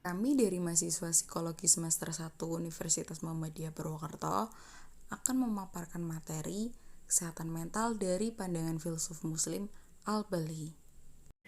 Kami dari mahasiswa psikologi semester 1 Universitas Muhammadiyah Purwokerto akan memaparkan materi kesehatan mental dari pandangan filsuf muslim Al-Balkhi.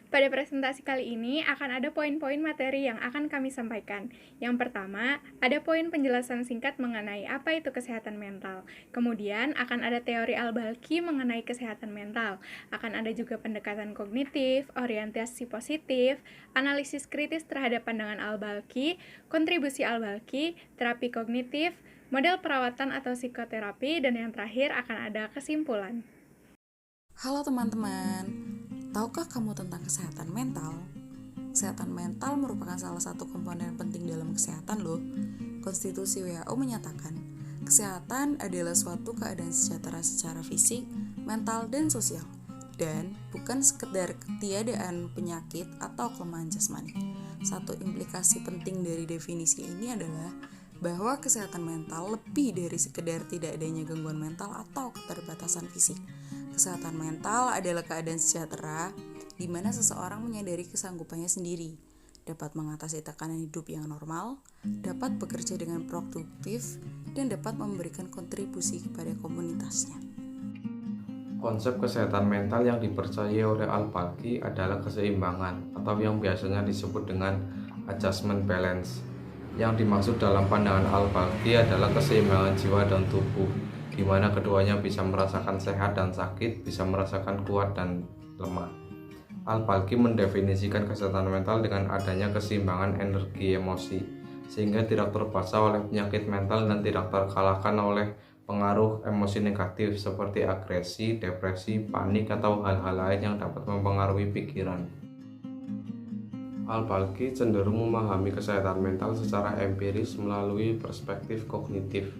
Pada presentasi kali ini akan ada poin-poin materi yang akan kami sampaikan. Yang pertama, ada poin penjelasan singkat mengenai apa itu kesehatan mental. Kemudian akan ada teori Al-Balkhi mengenai kesehatan mental. Akan ada juga pendekatan kognitif, orientasi positif, analisis kritis terhadap pandangan Al-Balkhi, kontribusi Al-Balkhi, terapi kognitif, model perawatan atau psikoterapi, dan yang terakhir akan ada kesimpulan. Halo teman-teman, tahukah kamu tentang kesehatan mental? Kesehatan mental merupakan salah satu komponen penting dalam kesehatan loh. Konstitusi WHO menyatakan, kesehatan adalah suatu keadaan sejahtera secara fisik, mental, dan sosial, dan bukan sekedar ketiadaan penyakit atau kelemahan jasmani. Satu implikasi penting dari definisi ini adalah bahwa kesehatan mental lebih dari sekedar tidak adanya gangguan mental atau keterbatasan fisik. Kesehatan mental adalah keadaan sejahtera di mana seseorang menyadari kesanggupannya sendiri, dapat mengatasi tekanan hidup yang normal, dapat bekerja dengan produktif, dan dapat memberikan kontribusi kepada komunitasnya. Konsep kesehatan mental yang dipercayai oleh Al-Balkhi adalah keseimbangan atau yang biasanya disebut dengan adjustment balance. Yang dimaksud dalam pandangan Al-Balkhi adalah keseimbangan jiwa dan tubuh, di mana keduanya bisa merasakan sehat dan sakit, bisa merasakan kuat dan lemah. Al-Balkhi mendefinisikan kesehatan mental dengan adanya keseimbangan energi emosi, sehingga tidak terpaksa oleh penyakit mental dan tidak terkalahkan oleh pengaruh emosi negatif seperti agresi, depresi, panik, atau hal-hal lain yang dapat mempengaruhi pikiran. Al-Balkhi cenderung memahami kesehatan mental secara empiris melalui perspektif kognitif.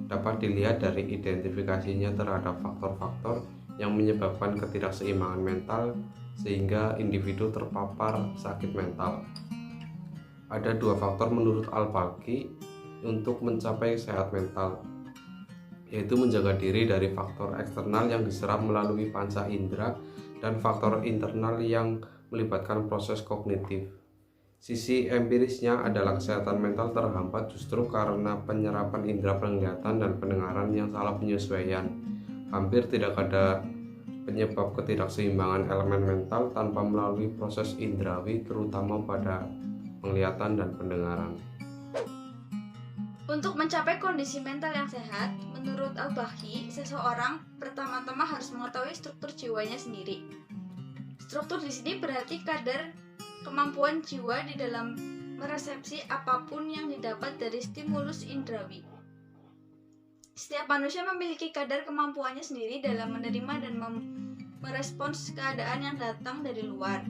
Dapat dilihat dari identifikasinya terhadap faktor-faktor yang menyebabkan ketidakseimbangan mental sehingga individu terpapar sakit mental. Ada dua faktor menurut Al-Balkhi untuk mencapai sehat mental, yaitu menjaga diri dari faktor eksternal yang diserap melalui panca indera dan faktor internal yang melibatkan proses kognitif. Sisi empirisnya adalah kesehatan mental terhambat justru karena penyerapan indera penglihatan dan pendengaran yang salah penyesuaian. Hampir tidak ada penyebab ketidakseimbangan elemen mental tanpa melalui proses indrawi, terutama pada penglihatan dan pendengaran. Untuk mencapai kondisi mental yang sehat, menurut Al-Balkhi, seseorang pertama-tama harus mengetahui struktur jiwanya sendiri. Struktur di sini berarti kadar kemampuan jiwa di dalam meresepsi apapun yang didapat dari stimulus indrawi. Setiap manusia memiliki kadar kemampuannya sendiri dalam menerima dan merespons keadaan yang datang dari luar.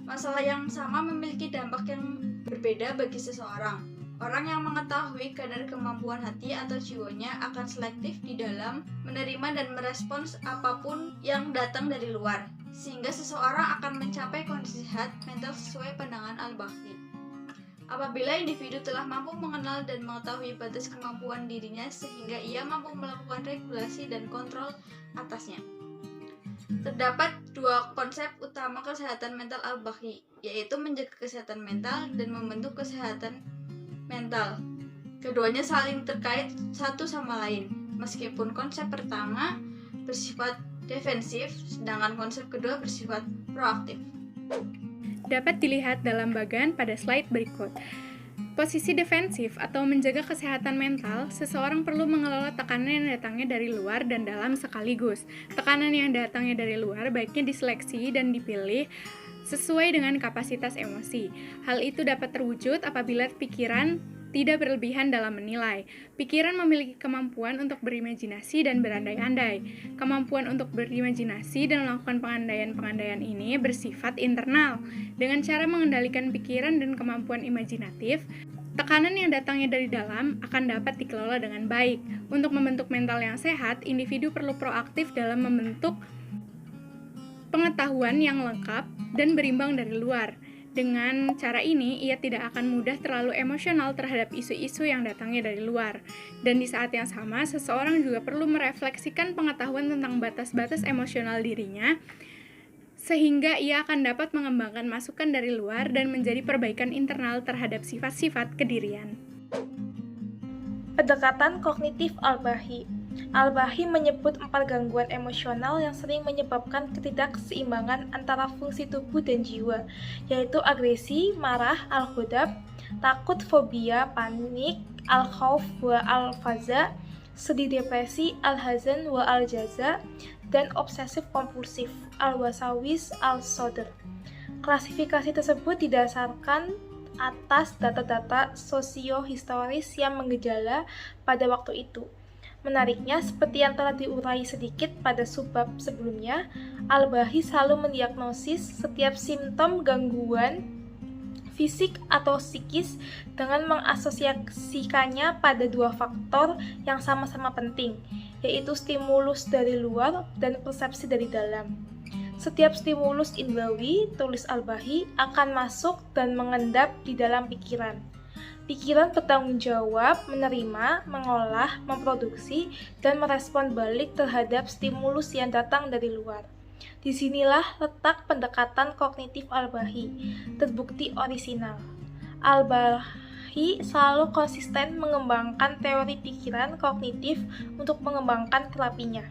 Masalah yang sama memiliki dampak yang berbeda bagi seseorang. Orang yang mengetahui kadar kemampuan hati atau jiwanya akan selektif di dalam menerima dan merespons apapun yang datang dari luar, sehingga seseorang akan mencapai kondisi sehat mental sesuai pandangan Al-Balkhi. Apabila individu telah mampu mengenal dan mengetahui batas kemampuan dirinya sehingga ia mampu melakukan regulasi dan kontrol atasnya. Terdapat dua konsep utama kesehatan mental Al-Balkhi, yaitu menjaga kesehatan mental dan membentuk kesehatan mental. Keduanya saling terkait satu sama lain, meskipun konsep pertama bersifat defensif, sedangkan konsep kedua bersifat proaktif. Dapat dilihat dalam bagan pada slide berikut. Posisi defensif atau menjaga kesehatan mental, seseorang perlu mengelola tekanan yang datangnya dari luar dan dalam sekaligus. Tekanan yang datangnya dari luar baiknya diseleksi dan dipilih sesuai dengan kapasitas emosi. Hal itu dapat terwujud apabila pikiran tidak berlebihan dalam menilai. Pikiran memiliki kemampuan untuk berimajinasi dan berandai-andai. Kemampuan untuk berimajinasi dan melakukan pengandaian-pengandaian ini bersifat internal. Dengan cara mengendalikan pikiran dan kemampuan imajinatif, tekanan yang datangnya dari dalam akan dapat dikelola dengan baik. Untuk membentuk mental yang sehat, individu perlu proaktif dalam membentuk pengetahuan yang lengkap dan berimbang dari luar. Dengan cara ini, ia tidak akan mudah terlalu emosional terhadap isu-isu yang datangnya dari luar. Dan di saat yang sama, seseorang juga perlu merefleksikan pengetahuan tentang batas-batas emosional dirinya, sehingga ia akan dapat mengembangkan masukan dari luar dan menjadi perbaikan internal terhadap sifat-sifat kedirian. Pendekatan kognitif Al-Bahi. Al-Bahi menyebut 4 gangguan emosional yang sering menyebabkan ketidakseimbangan antara fungsi tubuh dan jiwa, yaitu agresi, marah, al-ghadab, takut, fobia, panik, al-khauf wa al-faza, sedih, depresi, al-hazan wa al-jaza, dan obsesif kompulsif, al-wasawis, al-sodr. Klasifikasi tersebut didasarkan atas data-data sosiohistoris yang menggejala pada waktu itu. Menariknya, seperti yang telah diurai sedikit pada subbab sebelumnya, Al-Bahi selalu mendiagnosis setiap simptom gangguan fisik atau psikis dengan mengasosiasikannya pada 2 faktor yang sama-sama penting, yaitu stimulus dari luar dan persepsi dari dalam. Setiap stimulus indrawi, tulis Al-Bahi, akan masuk dan mengendap di dalam pikiran. Pikiran bertanggung jawab, menerima, mengolah, memproduksi, dan merespon balik terhadap stimulus yang datang dari luar. Disinilah letak pendekatan kognitif Al-Bahi, terbukti orisinal. Al-Bahi selalu konsisten mengembangkan teori pikiran kognitif untuk mengembangkan terapinya.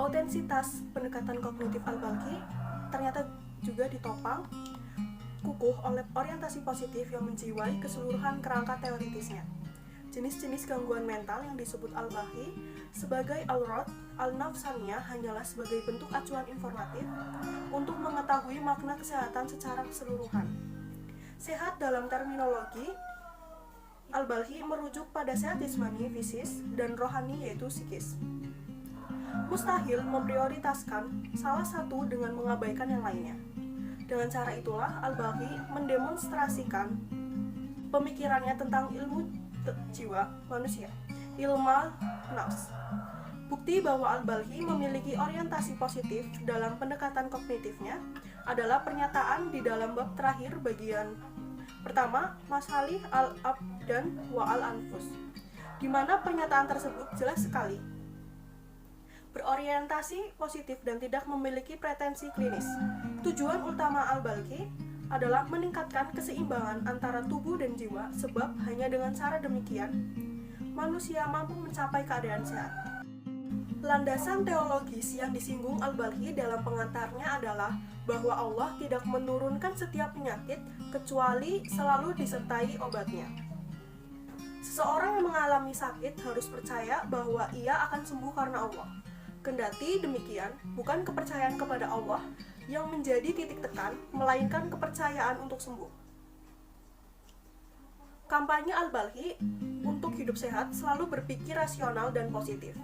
Autentisitas pendekatan kognitif Al-Bahi ternyata juga ditopang kukuh oleh orientasi positif yang menjiwai keseluruhan kerangka teoritisnya. Jenis-jenis gangguan mental yang disebut Al-Bahi sebagai al-rad, al-nafsaniyah hanyalah sebagai bentuk acuan informatif untuk mengetahui makna kesehatan secara keseluruhan. Sehat dalam terminologi Al-Bahi merujuk pada sehat jasmani, fisis, dan rohani yaitu psikis. Mustahil memprioritaskan salah satu dengan mengabaikan yang lainnya. Dengan cara itulah Al-Bahi mendemonstrasikan pemikirannya tentang ilmu jiwa manusia, ilmu nafs. Bukti bahwa Al-Bahi memiliki orientasi positif dalam pendekatan kognitifnya adalah pernyataan di dalam bab terakhir bagian pertama, Masalih al-Abdan wa al-Anfus, di mana pernyataan tersebut jelas sekali berorientasi positif dan tidak memiliki pretensi klinis. Tujuan utama Al-Bahi adalah meningkatkan keseimbangan antara tubuh dan jiwa, sebab hanya dengan cara demikian manusia mampu mencapai keadaan sehat. Landasan teologis yang disinggung Al-Bahi dalam pengantarnya adalah bahwa Allah tidak menurunkan setiap penyakit kecuali selalu disertai obatnya. Seseorang yang mengalami sakit harus percaya bahwa ia akan sembuh karena Allah. Kendati demikian, bukan kepercayaan kepada Allah yang menjadi titik tekan, melainkan kepercayaan untuk sembuh. Kampanye Al-Bahi untuk hidup sehat selalu berpikir rasional dan positif,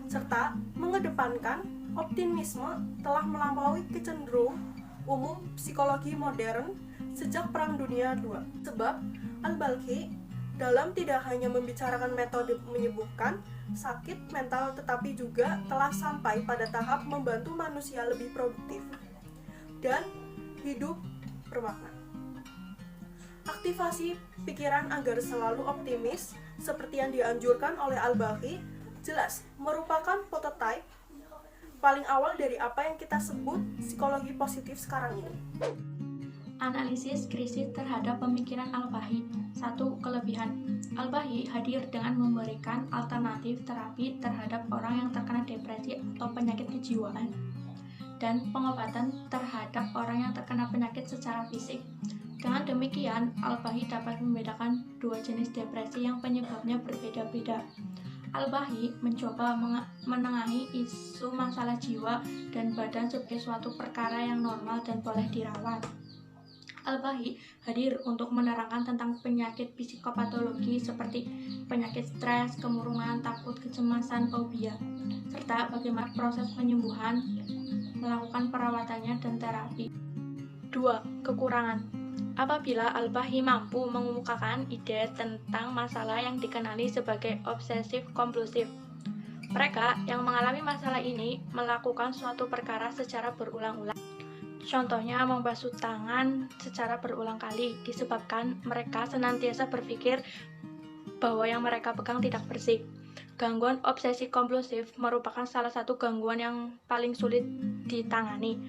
serta mengedepankan optimisme telah melampaui kecenderungan umum psikologi modern sejak Perang Dunia II. Sebab Al-Bahi dalam tidak hanya membicarakan metode menyembuhkan sakit mental, tetapi juga telah sampai pada tahap membantu manusia lebih produktif dan hidup bermakna. Aktivasi pikiran agar selalu optimis seperti yang dianjurkan oleh Al-Bahi jelas merupakan prototipe paling awal dari apa yang kita sebut psikologi positif sekarang ini. Analisis kritis terhadap pemikiran Al-Bahi. 1. Kelebihan. Al-Bahi hadir dengan memberikan alternatif terapi terhadap orang yang terkena depresi atau penyakit kejiwaan dan pengobatan terhadap orang yang terkena penyakit secara fisik. Dengan demikian, Al-Bahi dapat membedakan 2 jenis depresi yang penyebabnya berbeda-beda. Al-Bahi mencoba menengahi isu masalah jiwa dan badan sebagai suatu perkara yang normal dan boleh dirawat. Al-Bahi hadir untuk menerangkan tentang penyakit psikopatologi seperti penyakit stres, kemurungan, takut, kecemasan, fobia, serta bagaimana proses penyembuhan, melakukan perawatannya dan terapi. 2. Kekurangan. Apabila Al-Bahi mampu mengemukakan ide tentang masalah yang dikenali sebagai obsesif kompulsif, mereka yang mengalami masalah ini melakukan suatu perkara secara berulang-ulang. Contohnya membasuh tangan secara berulang kali disebabkan mereka senantiasa berpikir bahwa yang mereka pegang tidak bersih. Gangguan obsesi kompulsif merupakan salah satu gangguan yang paling sulit ditangani.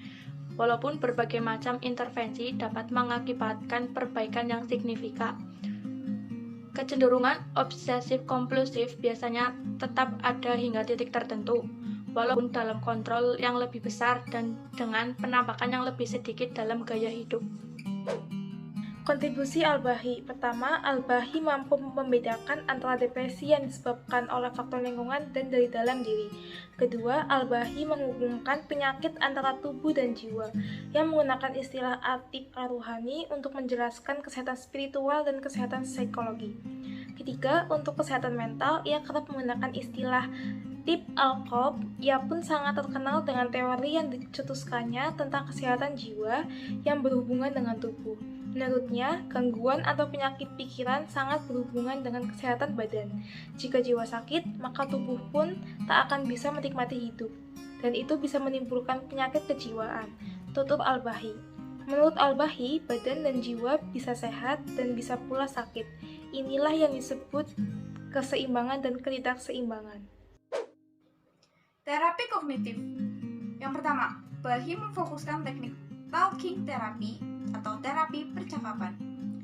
Walaupun berbagai macam intervensi dapat mengakibatkan perbaikan yang signifikan, kecenderungan obsesif kompulsif biasanya tetap ada hingga titik tertentu, walaupun dalam kontrol yang lebih besar dan dengan penampakan yang lebih sedikit dalam gaya hidup. Kontribusi Al-Bahi. Pertama, Al-Bahi mampu membedakan antara depresi yang disebabkan oleh faktor lingkungan dan dari dalam diri. Kedua, Al-Bahi menghubungkan penyakit antara tubuh dan jiwa, yang menggunakan istilah Atik Al-Ruhani untuk menjelaskan kesehatan spiritual dan kesehatan psikologi. Ketiga, untuk kesehatan mental, ia kerap menggunakan istilah Tip Al-Qalb. Ia pun sangat terkenal dengan teori yang dicetuskannya tentang kesehatan jiwa yang berhubungan dengan tubuh. Menurutnya, gangguan atau penyakit pikiran sangat berhubungan dengan kesehatan badan. Jika jiwa sakit, maka tubuh pun tak akan bisa menikmati hidup, dan itu bisa menimbulkan penyakit kejiwaan. Tutur Al-Bahi. Menurut Al-Bahi, badan dan jiwa bisa sehat dan bisa pula sakit. Inilah yang disebut keseimbangan dan ketidakseimbangan. Terapi kognitif. Yang pertama, Bahi memfokuskan teknik talking therapy atau terapi percakapan.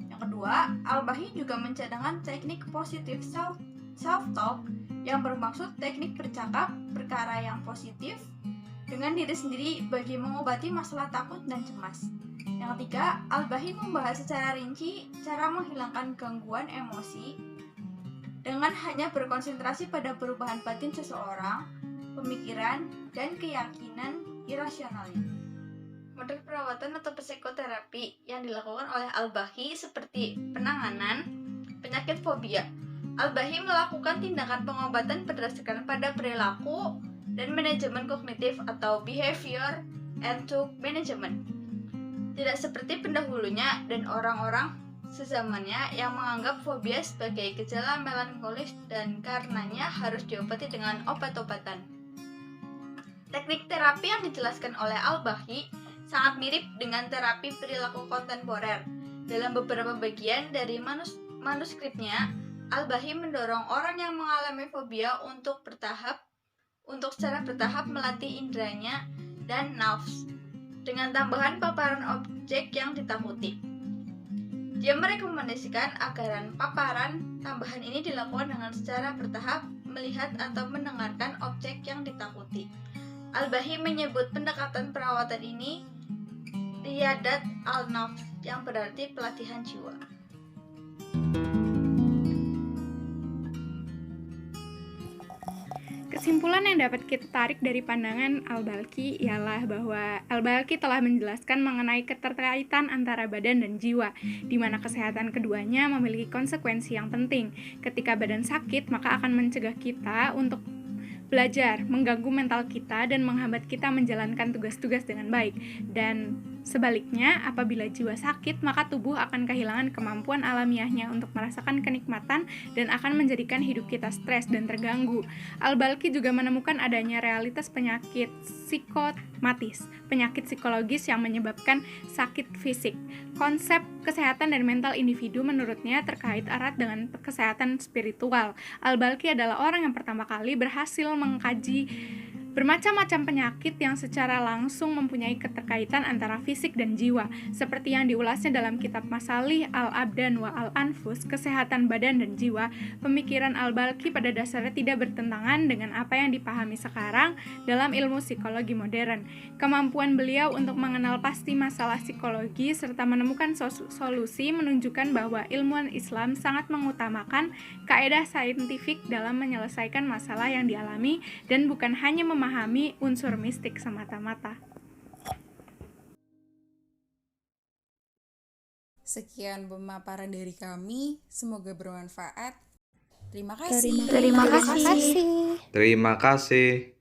Yang kedua, Al-Bahi juga mencadangkan teknik positif self-talk yang bermaksud teknik bercakap perkara yang positif dengan diri sendiri bagi mengobati masalah takut dan cemas. Yang ketiga, Al-Bahi membahas secara rinci cara menghilangkan gangguan emosi dengan hanya berkonsentrasi pada perubahan batin seseorang, pemikiran, dan keyakinan irasionalnya. Model perawatan atau psikoterapi yang dilakukan oleh Al-Bahi seperti penanganan penyakit fobia. Al-Bahi melakukan tindakan pengobatan berdasarkan pada perilaku dan manajemen kognitif atau behavior and talk management. Tidak seperti pendahulunya dan orang-orang sezamannya yang menganggap fobia sebagai gejala melankolis dan karenanya harus diobati dengan obat-obatan. Teknik terapi yang dijelaskan oleh Al-Bahi sangat mirip dengan terapi perilaku kontemporer. Dalam beberapa bagian dari manuskripnya, Al-Bahi mendorong orang yang mengalami fobia untuk secara bertahap melatih indranya dan nafs dengan tambahan paparan objek yang ditakuti. Dia merekomendasikan agar paparan tambahan ini dilakukan dengan secara bertahap melihat atau mendengarkan objek yang ditakuti. Al-Bahi menyebut pendekatan perawatan ini Riyadat al-Nafs, yang berarti pelatihan jiwa. Kesimpulan yang dapat kita tarik dari pandangan Al-Balkhi ialah bahwa Al-Balkhi telah menjelaskan mengenai keterkaitan antara badan dan jiwa, di mana kesehatan keduanya memiliki konsekuensi yang penting. Ketika badan sakit, maka akan mencegah kita untuk belajar, mengganggu mental kita, dan menghambat kita menjalankan tugas-tugas dengan baik. Dan sebaliknya, apabila jiwa sakit, maka tubuh akan kehilangan kemampuan alamiahnya untuk merasakan kenikmatan dan akan menjadikan hidup kita stres dan terganggu. Al-Balkhi juga menemukan adanya realitas penyakit psikomatis, penyakit psikologis yang menyebabkan sakit fisik. Konsep kesehatan dan mental individu menurutnya terkait erat dengan kesehatan spiritual. Al-Balkhi adalah orang yang pertama kali berhasil mengkaji bermacam-macam penyakit yang secara langsung mempunyai keterkaitan antara fisik dan jiwa, seperti yang diulasnya dalam kitab Masalih Al-Abdan wa Al-Anfus, Kesehatan Badan dan Jiwa. Pemikiran Al-Balkhi pada dasarnya tidak bertentangan dengan apa yang dipahami sekarang dalam ilmu psikologi modern. Kemampuan beliau untuk mengenal pasti masalah psikologi serta menemukan solusi menunjukkan bahwa ilmuwan Islam sangat mengutamakan kaedah saintifik dalam menyelesaikan masalah yang dialami dan bukan hanya memahami unsur mistik semata-mata. Sekian pemaparan dari kami, semoga bermanfaat. Terima kasih. Terima kasih.